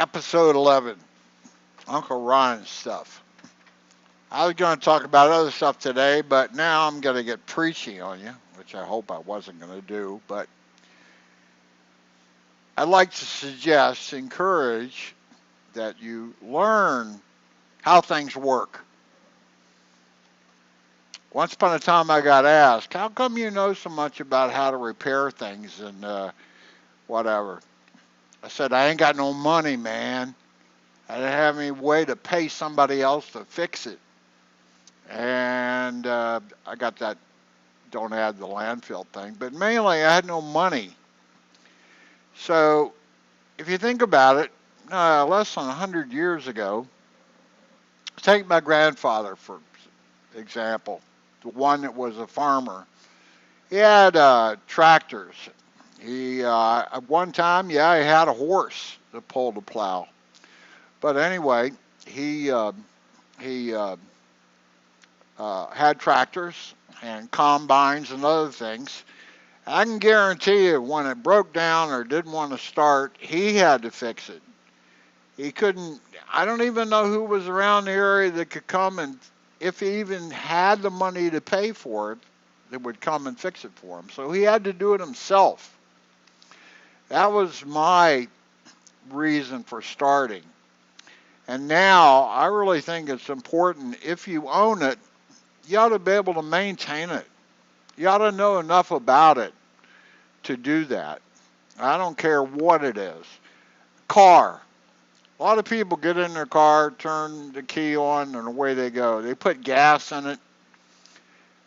Episode 11, Uncle Ron's stuff. I was going to talk about other stuff today, but now I'm going to get preachy on you, which I hope I wasn't going to do. But I'd like to suggest, encourage that you learn how things work. Once upon a time, I got asked, how come you know so much about how to repair things and whatever? I said, I ain't got no money, man. I didn't have any way to pay somebody else to fix it. And I got that don't add the landfill thing, but mainly I had no money. So if you think about it, less than 100 years ago, take my grandfather for example, the one that was a farmer. He had tractors. He at one time, yeah, he had a horse that pulled the plow. But anyway, he had tractors and combines and other things. I can guarantee you when it broke down or didn't want to start, he had to fix it. He couldn't, I don't even know who was around the area that could come and, if he even had the money to pay for it, that would come and fix it for him. So he had to do it himself. That was my reason for starting. And now I really think it's important if you own it, you ought to be able to maintain it. You ought to know enough about it to do that. I don't care what it is. Car. A lot of people get in their car, turn the key on, and away they go. They put gas in it.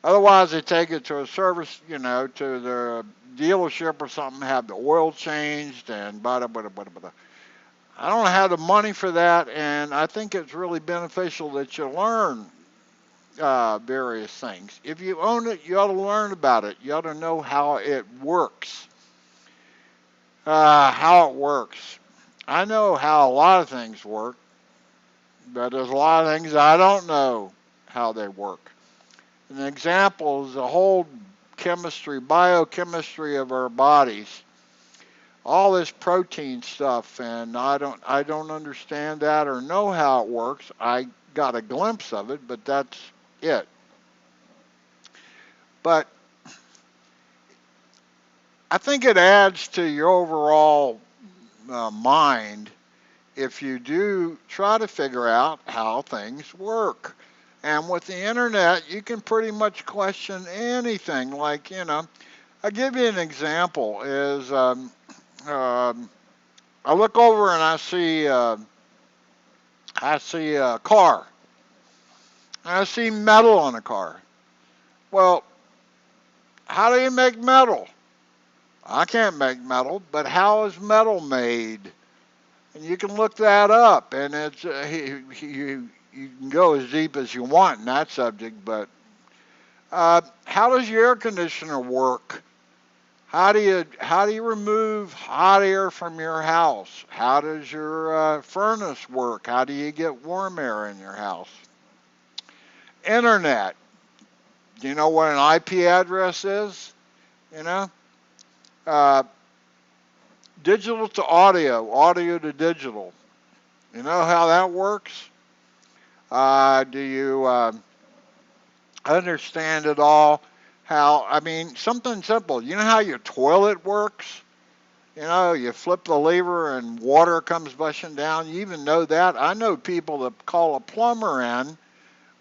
Otherwise, they take it to a service, to the dealership or something, have the oil changed, and blah, blah, blah, blah, blah. I don't have the money for that, and I think it's really beneficial that you learn various things. If you own it, you ought to learn about it. You ought to know how it works. How it works. I know how a lot of things work, but there's a lot of things I don't know how they work. An example is the whole chemistry, biochemistry of our bodies. All this protein stuff, and I don't understand that or know how it works. I got a glimpse of it, but that's it. But I think it adds to your overall mind if you do try to figure out how things work. And with the internet, you can pretty much question anything. Like, I'll give you an example. Is um, I look over and I see a car. And I see metal on a car. Well, how do you make metal? I can't make metal, but how is metal made? And you can look that up, and it's you can go as deep as you want in that subject. But how does your air conditioner work? How do you remove hot air from your house? How does your furnace work? How do you get warm air in your house? Internet. Do you know what an IP address is? You know, uh, digital to audio, audio to digital. You know how that works? Do you understand it all? I mean, something simple. You know how your toilet works? You flip the lever and water comes gushing down. You even know that? I know people that call a plumber in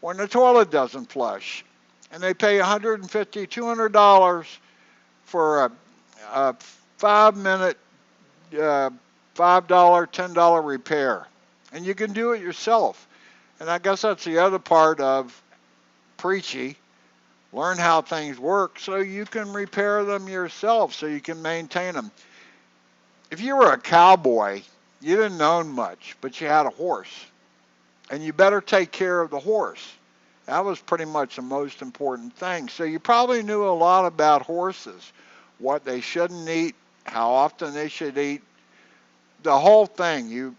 when the toilet doesn't flush. And they pay $150, $200 for a 5 minute, uh, $5, $10 repair. And you can do it yourself. And I guess that's the other part of preachy. Learn how things work so you can repair them yourself, so you can maintain them. If you were a cowboy, you didn't own much, but you had a horse. And you better take care of the horse. That was pretty much the most important thing. So you probably knew a lot about horses, what they shouldn't eat, how often they should eat, the whole thing. You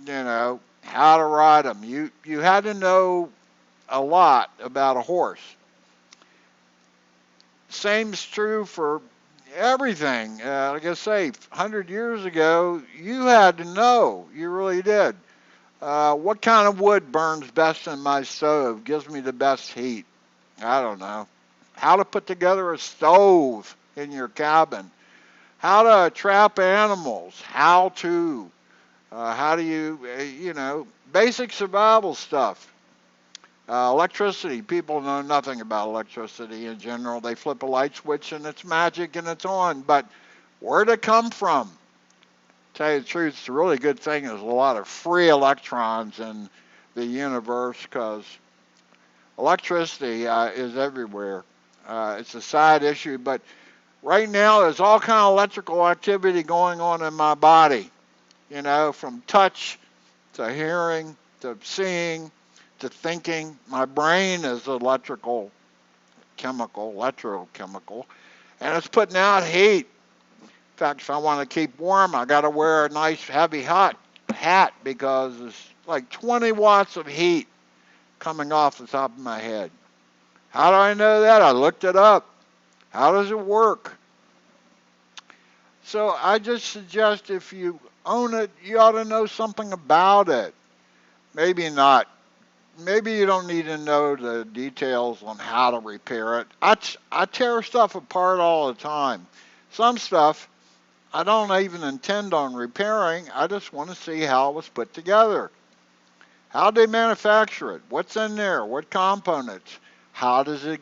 know how to ride them. You had to know a lot about a horse. Same is true for everything. Like I say, 100 years ago, you had to know. You really did. What kind of wood burns best in my stove, gives me the best heat? I don't know. How to put together a stove in your cabin. How to trap animals. How do you, basic survival stuff. Electricity. People know nothing about electricity in general. They flip a light switch and it's magic and it's on. But where'd it come from? Tell you the truth, it's a really good thing there's a lot of free electrons in the universe because electricity is everywhere. It's a side issue, but right now there's all kind of electrical activity going on in my body. From touch to hearing to seeing to thinking. My brain is electrochemical, and it's putting out heat. In fact, if I want to keep warm, I got to wear a nice heavy hot hat because it's like 20 watts of heat coming off the top of my head. How do I know that? I looked it up. How does it work? So I just suggest if you own it, you ought to know something about it. Maybe not. Maybe you don't need to know the details on how to repair it. I tear stuff apart all the time. Some stuff I don't even intend on repairing. I just want to see how it was put together. How did they manufacture it? What's in there? What components? How does it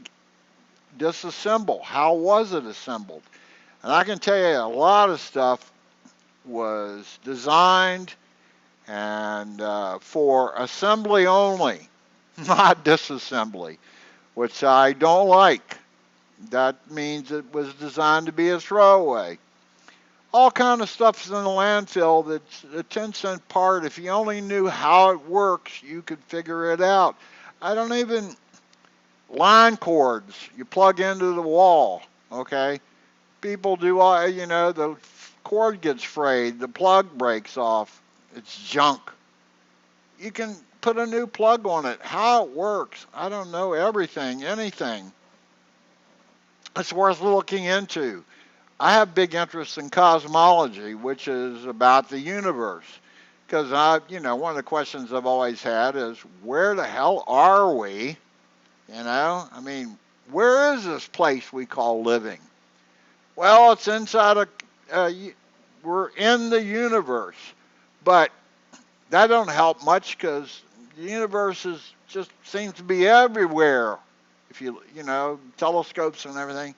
disassemble? How was it assembled? And I can tell you a lot of stuff was designed and for assembly only, not disassembly, which I don't like. That means it was designed to be a throwaway. All kind of stuff's in the landfill that's a 10-cent part. If you only knew how it works, you could figure it out. I don't even, line cords you plug into the wall, okay? People do all, the cord gets frayed, the plug breaks off, it's junk. You can put a new plug on it. How it works, I don't know everything, anything. It's worth looking into. I have big interest in cosmology, which is about the universe. Because one of the questions I've always had is, where the hell are we? I mean, where is this place we call living? Well, it's inside we're in the universe, but that don't help much because the universe just seems to be everywhere. If telescopes and everything,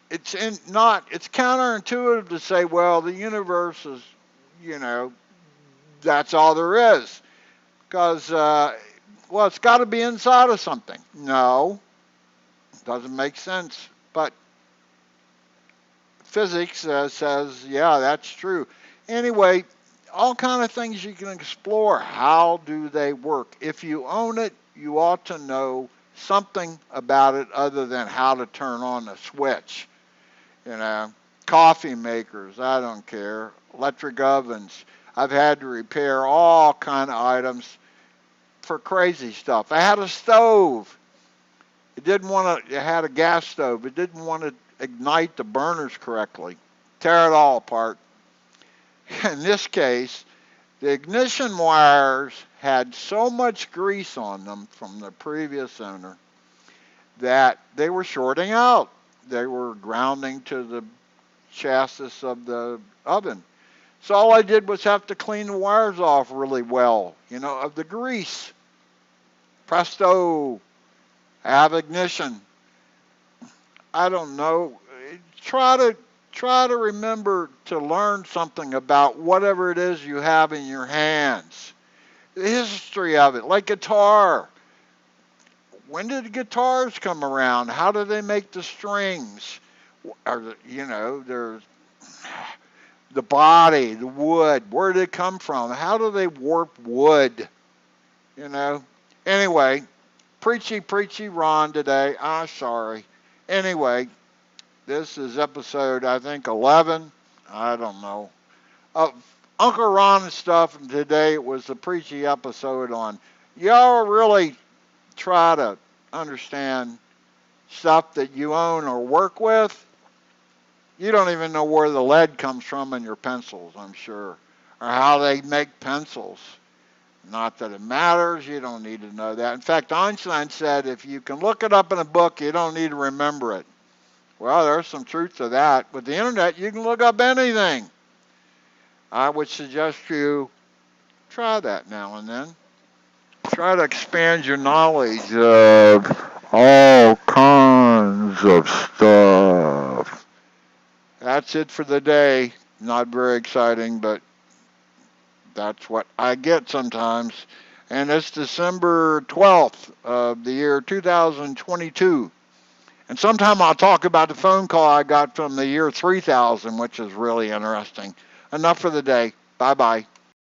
it's counterintuitive to say, well, the universe is, you know, that's all there is, because it's got to be inside of something. No, doesn't make sense, but physics says, yeah, that's true. Anyway, all kind of things you can explore. How do they work? If you own it, you ought to know something about it other than how to turn on the switch. Coffee makers, I don't care. Electric ovens. I've had to repair all kind of items for crazy stuff. I had a stove. It had a gas stove. It didn't want to ignite the burners correctly. Tear it all apart. In this case, the ignition wires had so much grease on them from the previous owner that they were shorting out. They were grounding to the chassis of the oven. So all I did was have to clean the wires off really well, of the grease. Presto, I have ignition. I don't know. Try to remember to learn something about whatever it is you have in your hands. The history of it, like guitar. When did guitars come around? How do they make the strings? There's the body, the wood. Where did it come from? How do they warp wood? Anyway, preachy Ron today. I'm sorry. Anyway, this is episode, I think, 11. I don't know. Uncle Ron stuff, and today it was a preachy episode on, y'all really try to understand stuff that you own or work with. You don't even know where the lead comes from in your pencils, I'm sure, or how they make pencils. Not that it matters. You don't need to know that. In fact, Einstein said if you can look it up in a book, you don't need to remember it. Well, there's some truth to that. With the internet, you can look up anything. I would suggest you try that now and then. Try to expand your knowledge of all kinds of stuff. That's it for the day. Not very exciting, but that's what I get sometimes. And it's December 12th of the year 2022. And sometime I'll talk about the phone call I got from the year 3000, which is really interesting. Enough for the day. Bye bye.